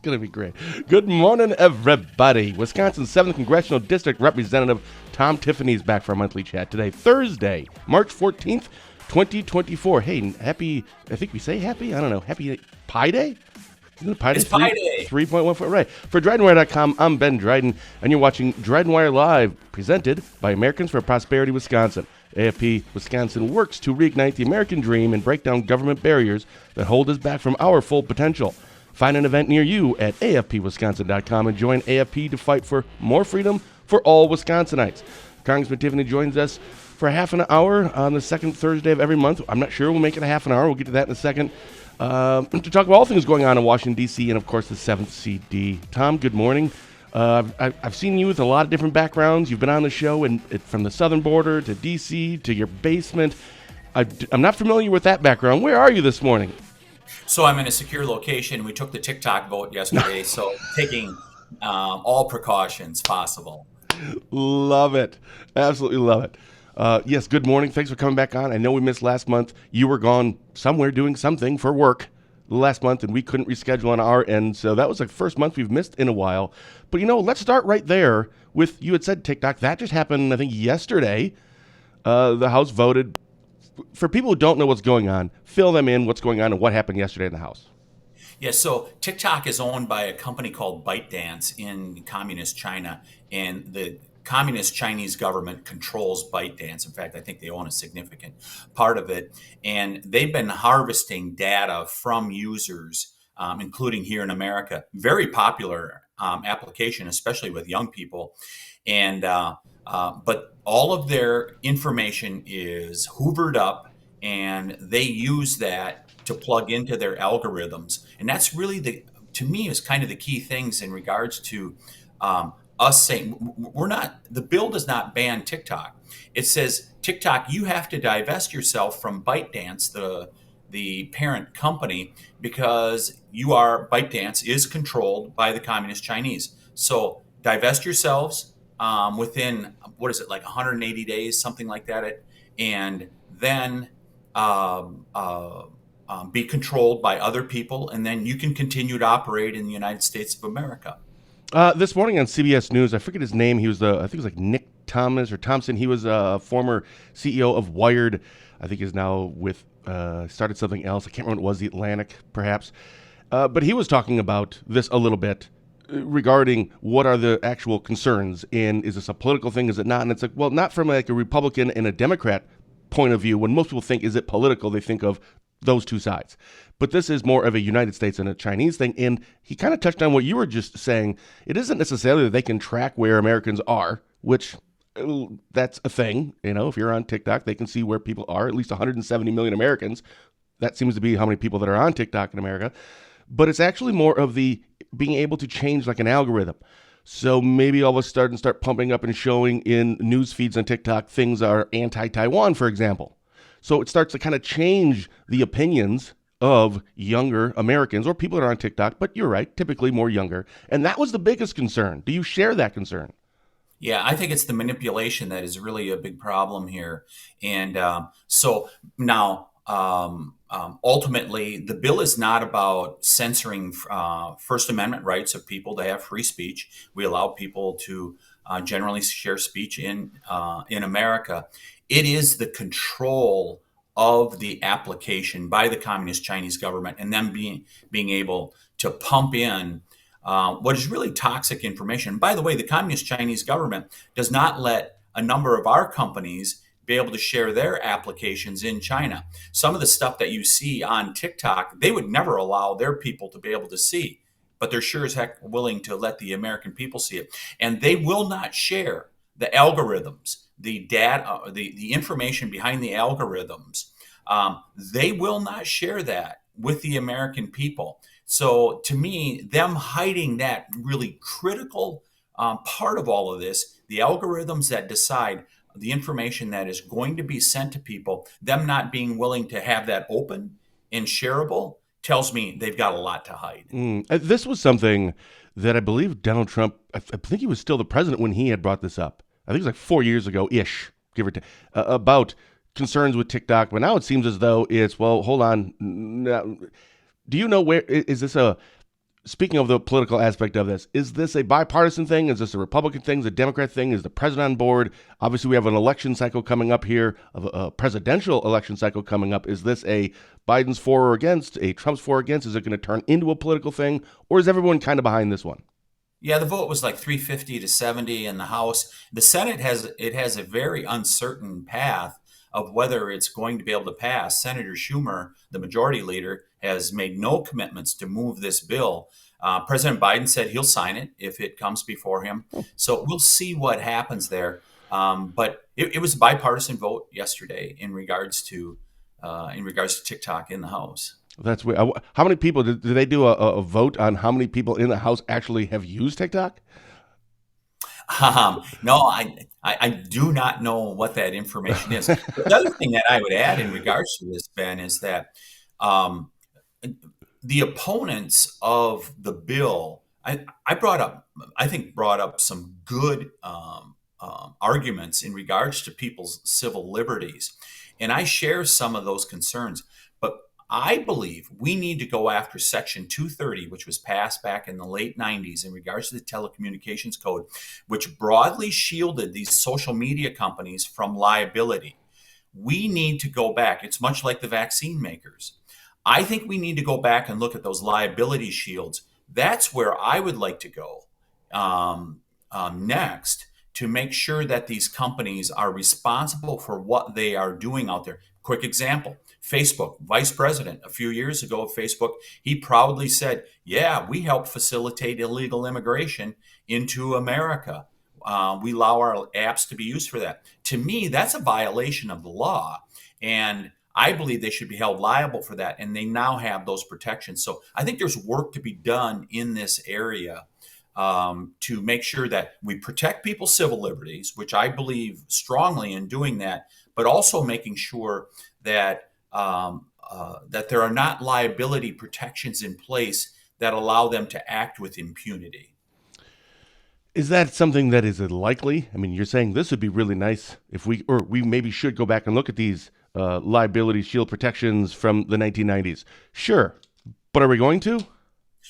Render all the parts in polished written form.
going to be great. Good morning, everybody. Wisconsin's 7th Congressional District Representative Tom Tiffany is back for our monthly chat today, Thursday, March 14th, 2024. Hey, happy, I think we say happy? I don't know. Happy Pi Day? Isn't it Pi Day? It's Pi Day. 3.1 foot, right. For DrydenWire.com, I'm Ben Dryden, and you're watching DrydenWire Live, presented by Americans for Prosperity Wisconsin. AFP Wisconsin works to reignite the American dream and break down government barriers that hold us back from our full potential. Find an event near you at afpwisconsin.com and join AFP to fight for more freedom for all Wisconsinites. Congressman Tiffany joins us for half an hour on the second Thursday of every month. I'm not sure we'll make it a half an hour. We'll get to that in a second. To talk about all things going on in Washington, D.C., and, of course, the 7th CD. Tom, good morning. I've seen you with a lot of different backgrounds. You've been on the show from the southern border to D.C. to your basement. I'm not familiar with that background. Where are you this morning? So I'm in a secure location. We took the TikTok vote yesterday, so taking all precautions possible. Love it. Absolutely love it. Yes, good morning. Thanks for coming back on. I know we missed last month. You were gone somewhere doing something for work last month, and we couldn't reschedule on our end, so that was the first month we've missed in a while. But, let's start right there with, you had said TikTok. That just happened, I think, yesterday. The House voted. For people who don't know what's going on, fill them in what's going on and what happened yesterday in the House. Yeah, so TikTok is owned by a company called ByteDance in communist China, and the communist Chinese government controls ByteDance. In fact, I think they own a significant part of it. And they've been harvesting data from users, including here in America. Very popular application, especially with young people. And but all of their information is hoovered up, and they use that to plug into their algorithms. And that's really to me, is kind of the key things in regards to us saying the bill does not ban TikTok. It says, TikTok, you have to divest yourself from ByteDance, the parent company, because ByteDance is controlled by the communist Chinese. So divest yourselves within, 180 days, something like that, and then be controlled by other people, and then you can continue to operate in the United States of America. This morning on CBS News, I forget his name. He was I think it was like Nick Thomas or Thompson. He was a former CEO of Wired. I think he's now started something else. I can't remember what it was, The Atlantic, perhaps. But he was talking about this a little bit regarding what are the actual concerns, and is this a political thing, is it not? And it's like, well, not from like a Republican and a Democrat point of view. When most people think, is it political, they think of those two sides. But this is more of a United States and a Chinese thing. And he kind of touched on what you were just saying. It isn't necessarily that they can track where Americans are, which that's a thing. If you're on TikTok, they can see where people are, at least 170 million Americans. That seems to be how many people that are on TikTok in America. But it's actually more of the being able to change like an algorithm. So maybe all of a sudden start pumping up and showing in news feeds on TikTok things are anti-Taiwan, for example. So it starts to kind of change the opinions of younger Americans or people that are on TikTok, but you're right, typically more younger. And that was the biggest concern. Do you share that concern? Yeah, I think it's the manipulation that is really a big problem here. And so now, ultimately, the bill is not about censoring First Amendment rights of people to have free speech. We allow people to generally share speech in America. It is the control of the application by the communist Chinese government, and them being able to pump in what is really toxic information. By the way, the communist Chinese government does not let a number of our companies be able to share their applications in China. Some of the stuff that you see on TikTok, they would never allow their people to be able to see, but they're sure as heck willing to let the American people see it. And they will not share the algorithms, the data, the information behind the algorithms. They will not share that with the American people. So to me, them hiding that really critical part of all of this, the algorithms that decide the information that is going to be sent to people, them not being willing to have that open and shareable, tells me they've got a lot to hide. This was something that I believe Donald Trump, I think he was still the president when he had brought this up. I think it was like 4 years ago-ish, give or take, about concerns with TikTok. But now it seems as though it's, well, hold on. Do you know where, is this speaking of the political aspect of this, is this a bipartisan thing? Is this a Republican thing? Is it a Democrat thing? Is the president on board? Obviously, we have an election cycle coming up here, of a presidential election cycle coming up. Is this a Biden's for or against, a Trump's for or against? Is it going to turn into a political thing, or is everyone kind of behind this one? Yeah, the vote was like 350 to 70 in the House. The Senate has a very uncertain path of whether it's going to be able to pass. Senator Schumer, the majority leader, has made no commitments to move this bill. President Biden said he'll sign it if it comes before him. So we'll see what happens there. But it was a bipartisan vote yesterday in regards to TikTok in the House. That's weird. How many people did they do a vote on how many people in the House actually have used TikTok? No, I do not know what that information is. But the other thing that I would add in regards to this, Ben, is that um, the opponents of the bill, I think brought up some good arguments in regards to people's civil liberties, and I share some of those concerns. But I believe we need to go after Section 230, which was passed back in the late 90s in regards to the Telecommunications Code, which broadly shielded these social media companies from liability. We need to go back. It's much like the vaccine makers. I think we need to go back and look at those liability shields. That's where I would like to go next, to make sure that these companies are responsible for what they are doing out there. Quick example, Facebook, vice president a few years ago of Facebook, he proudly said, yeah, we help facilitate illegal immigration into America. We allow our apps to be used for that. To me, that's a violation of the law. And I believe they should be held liable for that. And they now have those protections. So I think there's work to be done in this area to make sure that we protect people's civil liberties, which I believe strongly in doing that, but also making sure that that there are not liability protections in place that allow them to act with impunity. Is that something that is likely? I mean, you're saying this would be really nice if we maybe should go back and look at these liability shield protections from the 1990s. Sure, but are we going to?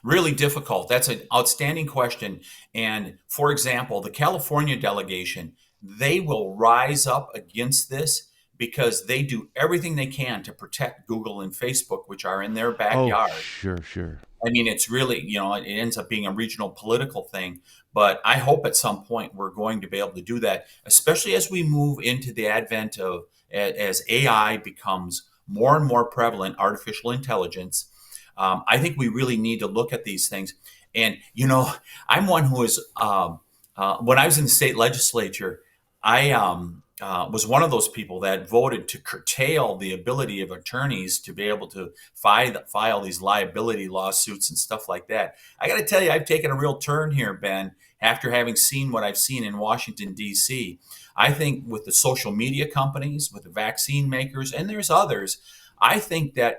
Really difficult. That's an outstanding question. And for example, the California delegation, they will rise up against this because they do everything they can to protect Google and Facebook, which are in their Oh, backyard. sure, sure. I mean, it's really, it ends up being a regional political thing. But I hope at some point we're going to be able to do that, especially as we move into the advent of, as AI becomes more and more prevalent, artificial intelligence. I think we really need to look at these things. And, I'm one who is, when I was in the state legislature, I was one of those people that voted to curtail the ability of attorneys to be able to file these liability lawsuits and stuff like that. I got to tell you, I've taken a real turn here, Ben, after having seen what I've seen in Washington, D.C. I think with the social media companies, with the vaccine makers, and there's others, I think that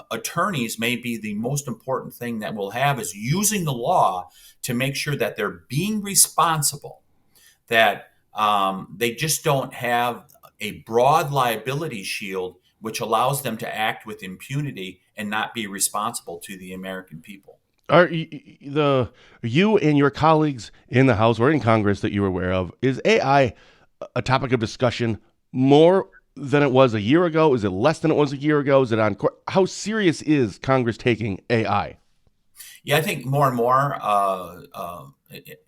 attorneys may be the most important thing that we'll have, is using the law to make sure that they're being responsible, that they just don't have a broad liability shield which allows them to act with impunity and not be responsible to the American people. Are you and your colleagues in the House or in Congress that you're aware of, is AI a topic of discussion more than it was a year ago? Is it less than it was a year ago? Is it on court? How serious is Congress taking AI? Yeah, I think more and more,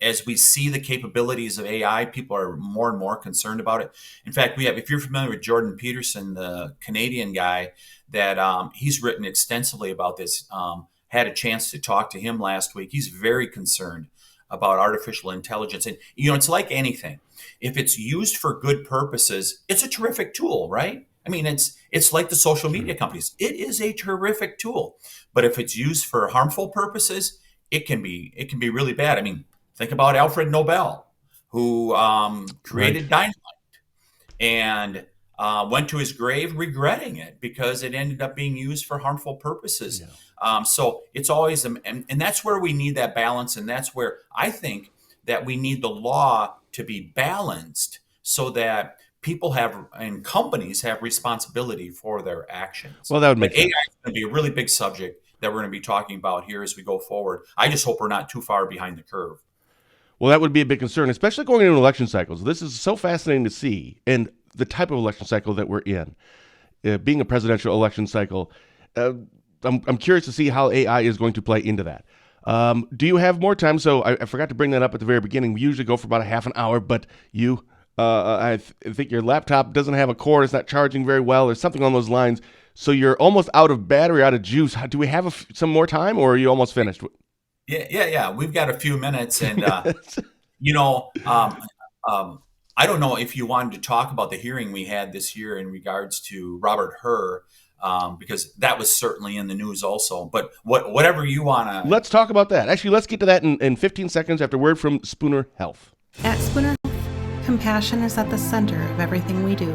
as we see the capabilities of AI, people are more and more concerned about it. In fact, if you're familiar with Jordan Peterson, the Canadian guy, that he's written extensively about this. Had a chance to talk to him last week. He's very concerned about artificial intelligence. And, it's like anything. If it's used for good purposes, it's a terrific tool, right? I mean, it's like the social media companies. It is a terrific tool. But if it's used for harmful purposes, it can be really bad. I mean, think about Alfred Nobel, who created Right. dynamite and went to his grave regretting it because it ended up being used for harmful purposes. Yeah. So it's always, and that's where we need that balance. And that's where I think that we need the law to be balanced so that people have and companies have responsibility for their actions. Well, that would But make AI sense. is going to be a really big subject. that we're going to be talking about here as we go forward. I just hope we're not too far behind the curve. Well, that would be a big concern, especially going into election cycles. This is so fascinating to see, and the type of election cycle that we're in, being a presidential election cycle. I'm curious to see how AI is going to play into that. Do you have more time? So I forgot to bring that up at the very beginning. We usually go for about a half an hour, but I think your laptop doesn't have a cord. It's not charging very well or something on those lines. So you're almost out of battery, out of juice. Do we have some more time, or are you almost finished? Yeah. We've got a few minutes, and you know, I don't know if you wanted to talk about the hearing we had this year in regards to Robert Hur, because that was certainly in the news also. But whatever you want to. Let's talk about that. Actually, let's get to that in 15 seconds after word from Spooner Health. At Spooner Health, compassion is at the center of everything we do.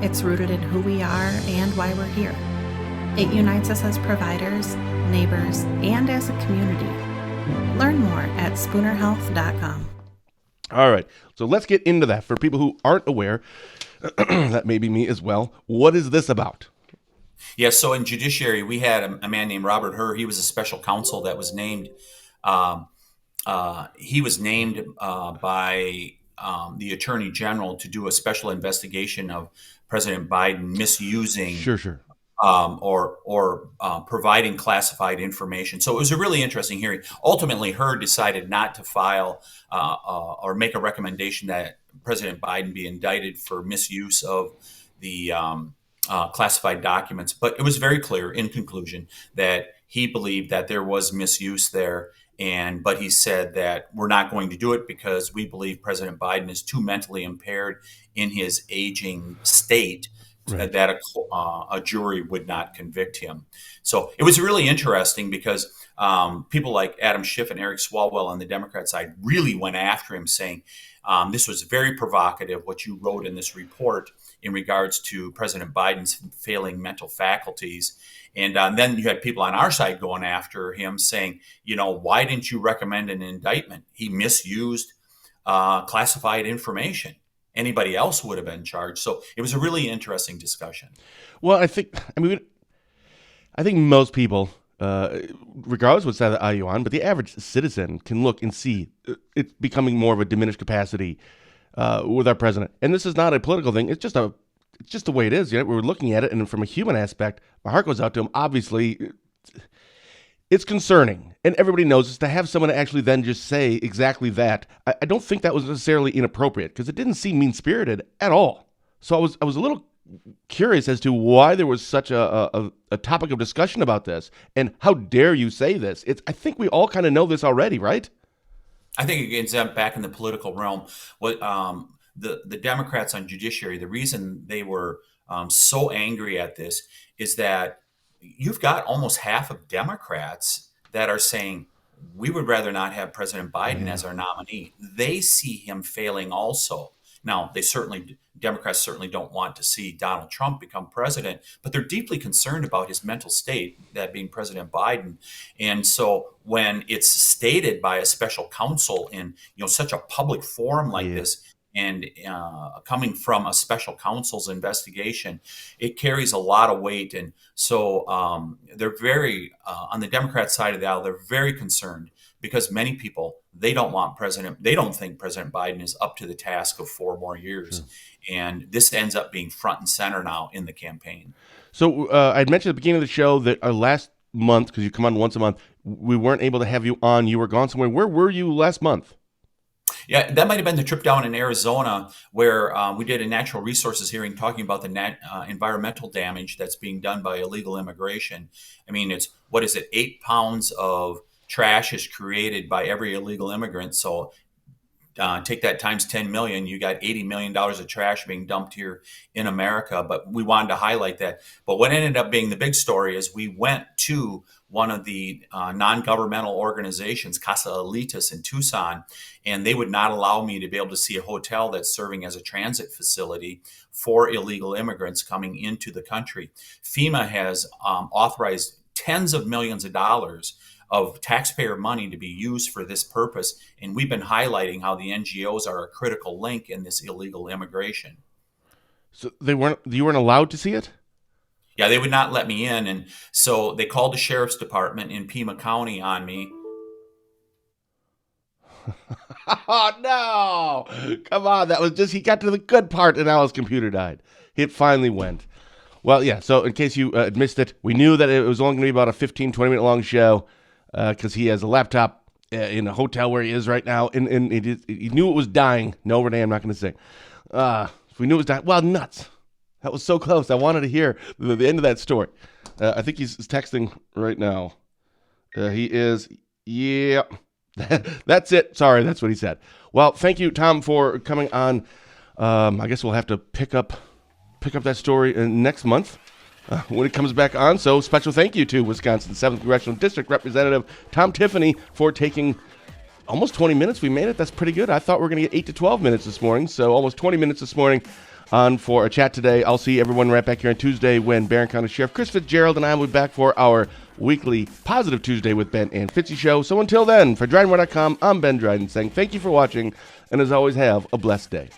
It's rooted in who we are and why we're here. It unites us as providers, neighbors, and as a community. Learn more at spoonerhealth.com. All right, so let's get into that. For people who aren't aware, that may be me as well, what is this about? Yeah, so in judiciary, we had a man named Robert Hur. He was a special counsel that was named. He was named by the Attorney General to do a special investigation of President Biden misusing Sure. or providing classified information. So it was a really interesting hearing. Ultimately, Hur decided not to file or make a recommendation that President Biden be indicted for misuse of the classified documents. But it was very clear in conclusion that he believed that there was misuse there. But he said that we're not going to do it because we believe President Biden is too mentally impaired in his aging state. Right. That a jury would not convict him. So it was really interesting because people like Adam Schiff and Eric Swalwell on the Democrat side really went after him, saying this was very provocative, what you wrote in this report in regards to President Biden's failing mental faculties. And then you had people on our side going after him saying, why didn't you recommend an indictment? He misused classified information. Anybody else would have been charged. So it was a really interesting discussion. Well, I think most people, regardless of what side of the aisle you're on, but the average citizen can look and see it's becoming more of a diminished capacity with our president. And this is not a political thing. It's just the way it is. We're looking at it, and from a human aspect, my heart goes out to him. Obviously, it's concerning, and everybody knows this. To have someone actually then just say exactly that, I don't think that was necessarily inappropriate because it didn't seem mean-spirited at all. So I was a little curious as to why there was such a topic of discussion about this, and how dare you say this? I think we all kind of know this already, right? I think it ends up back in the political realm. What the Democrats on judiciary, the reason they were so angry at this is that you've got almost half of Democrats that are saying, we would rather not have President Biden as our nominee. They see him failing also. Now, Democrats certainly don't want to see Donald Trump become president, but they're deeply concerned about his mental state, that being President Biden. And so when it's stated by a special counsel in such a public forum like this, and coming from a special counsel's investigation, it carries a lot of weight. And so they're very, on the Democrat side of the aisle, they're very concerned because many people, they don't think President Biden is up to the task of 4 more years. Sure. And this ends up being front and center now in the campaign. So I'd mentioned at the beginning of the show that our last month, because you come on once a month, we weren't able to have you on. You were gone somewhere. Where were you last month? Yeah, that might have been the trip down in Arizona where we did a natural resources hearing talking about the environmental damage that's being done by illegal immigration. I mean, 8 pounds of trash is created by every illegal immigrant. So take that times 10 million, you got $80 million of trash being dumped here in America. But we wanted to highlight that. But what ended up being the big story is we went to one of the non-governmental organizations, Casa Elitas in Tucson, and they would not allow me to be able to see a hotel that's serving as a transit facility for illegal immigrants coming into the country. FEMA has authorized tens of millions of dollars of taxpayer money to be used for this purpose. And we've been highlighting how the NGOs are a critical link in this illegal immigration. So you weren't allowed to see it? Yeah, they would not let me in. And so they called the sheriff's department in Pima County on me. Oh, no. Come on. That was just, he got to the good part and now his computer died. It finally went. Well, yeah. So in case you missed it, we knew that it was only going to be about a 15, 20-minute long show because he has a laptop in a hotel where he is right now. And he knew it was dying. No, Renee, I'm not going to sing. We knew it was dying. Well, nuts. That was so close. I wanted to hear the end of that story. I think he's texting right now. He is, yeah. That's it. Sorry, that's what he said. Well, thank you, Tom, for coming on. I guess we'll have to pick up that story next month when it comes back on. So special thank you to Wisconsin's 7th Congressional District Representative Tom Tiffany for taking almost 20 minutes. We made it. That's pretty good. I thought we were going to get 8 to 12 minutes this morning, so almost 20 minutes this morning on for a chat today. I'll see everyone right back here on Tuesday when Barron County Sheriff Chris Fitzgerald and I will be back for our weekly Positive Tuesday with Ben and Fitzy show. So until then, for DrydenWire.com, I'm Ben Dryden saying thank you for watching, and as always, have a blessed day.